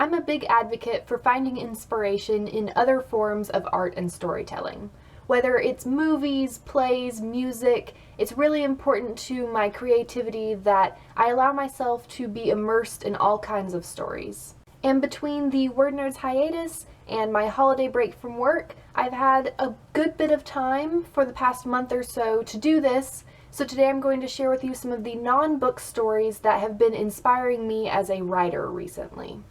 I'm a big advocate for finding inspiration in other forms of art and storytelling. Whether it's movies, plays, music, it's really important to my creativity that I allow myself to be immersed in all kinds of stories. And between the WordNerds hiatus and my holiday break from work, I've had a good bit of time for the past month or so to do this, so today I'm going to share with you some of the non-book stories that have been inspiring me as a writer recently.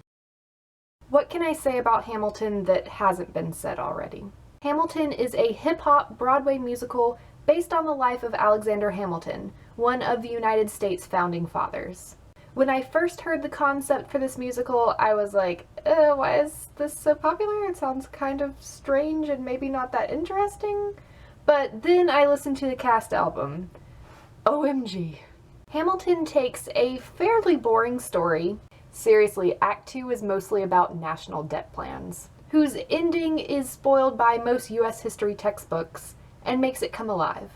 What can I say about Hamilton that hasn't been said already? Hamilton is a hip-hop Broadway musical based on the life of Alexander Hamilton, one of the United States founding fathers. When I first heard the concept for this musical, I was like, why is this so popular? It sounds kind of strange and maybe not that interesting. But then I listened to the cast album. OMG. Hamilton takes a fairly boring story. Seriously, Act 2 is mostly about national debt plans, whose ending is spoiled by most US history textbooks, and makes it come alive.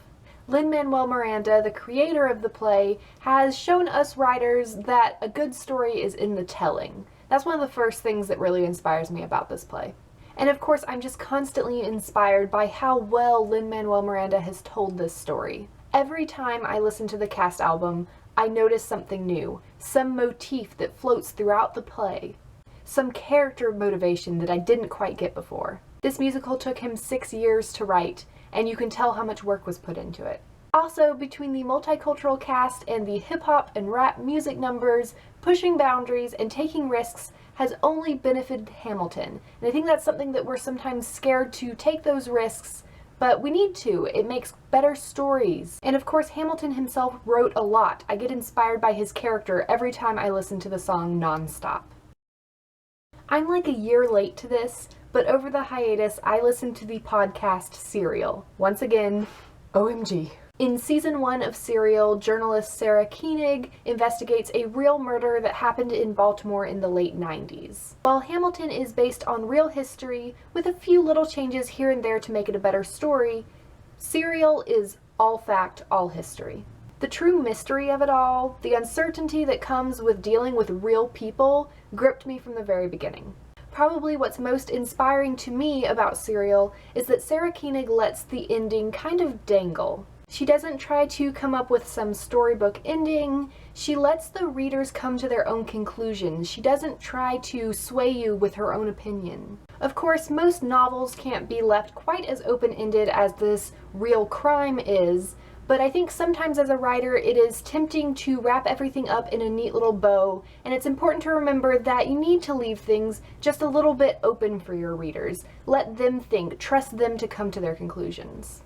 Lin-Manuel Miranda, the creator of the play, has shown us writers that a good story is in the telling. That's one of the first things that really inspires me about this play. And of course, I'm just constantly inspired by how well Lin-Manuel Miranda has told this story. Every time I listen to the cast album, I notice something new, some motif that floats throughout the play, some character motivation that I didn't quite get before. This musical took him 6 years to write, and you can tell how much work was put into it. Also, between the multicultural cast and the hip-hop and rap music numbers, pushing boundaries and taking risks has only benefited Hamilton. And I think that's something that we're sometimes scared to take those risks, but we need to. It makes better stories. And of course, Hamilton himself wrote a lot. I get inspired by his character every time I listen to the song nonstop. I'm like a year late to this, but over the hiatus, I listened to the podcast Serial. Once again, OMG. In season 1 of Serial, journalist Sarah Koenig investigates a real murder that happened in Baltimore in the late 90s. While Hamilton is based on real history, with a few little changes here and there to make it a better story, Serial is all fact, all history. The true mystery of it all, the uncertainty that comes with dealing with real people, gripped me from the very beginning. Probably what's most inspiring to me about Serial is that Sarah Koenig lets the ending kind of dangle. She doesn't try to come up with some storybook ending. She lets the readers come to their own conclusions. She doesn't try to sway you with her own opinion. Of course, most novels can't be left quite as open-ended as this real crime is, but I think sometimes as a writer it is tempting to wrap everything up in a neat little bow, and it's important to remember that you need to leave things just a little bit open for your readers. Let them think, trust them to come to their conclusions.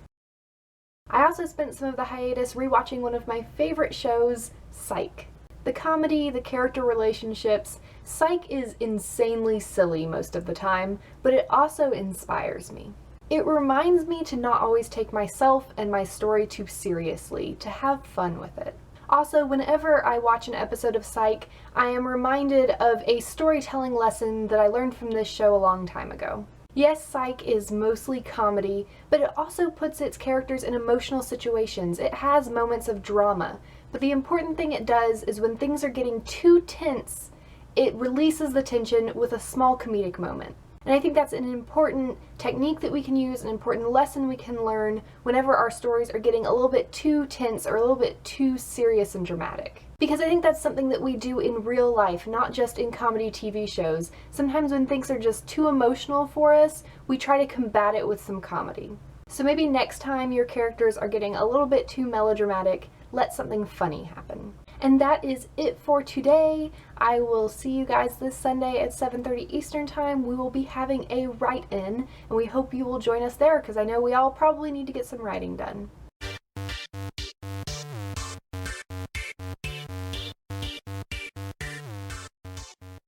I also spent some of the hiatus rewatching one of my favorite shows, Psych. The comedy, the character relationships, Psych is insanely silly most of the time, but it also inspires me. It reminds me to not always take myself and my story too seriously, to have fun with it. Also, whenever I watch an episode of Psych, I am reminded of a storytelling lesson that I learned from this show a long time ago. Yes, Psych is mostly comedy, but it also puts its characters in emotional situations. It has moments of drama, but the important thing it does is when things are getting too tense, it releases the tension with a small comedic moment. And I think that's an important technique that we can use, an important lesson we can learn whenever our stories are getting a little bit too tense or a little bit too serious and dramatic. Because I think that's something that we do in real life, not just in comedy TV shows. Sometimes when things are just too emotional for us, we try to combat it with some comedy. So maybe next time your characters are getting a little bit too melodramatic, let something funny happen. And that is it for today. I will see you guys this Sunday at 7:30 Eastern Time. We will be having a write-in, and we hope you will join us there because I know we all probably need to get some writing done.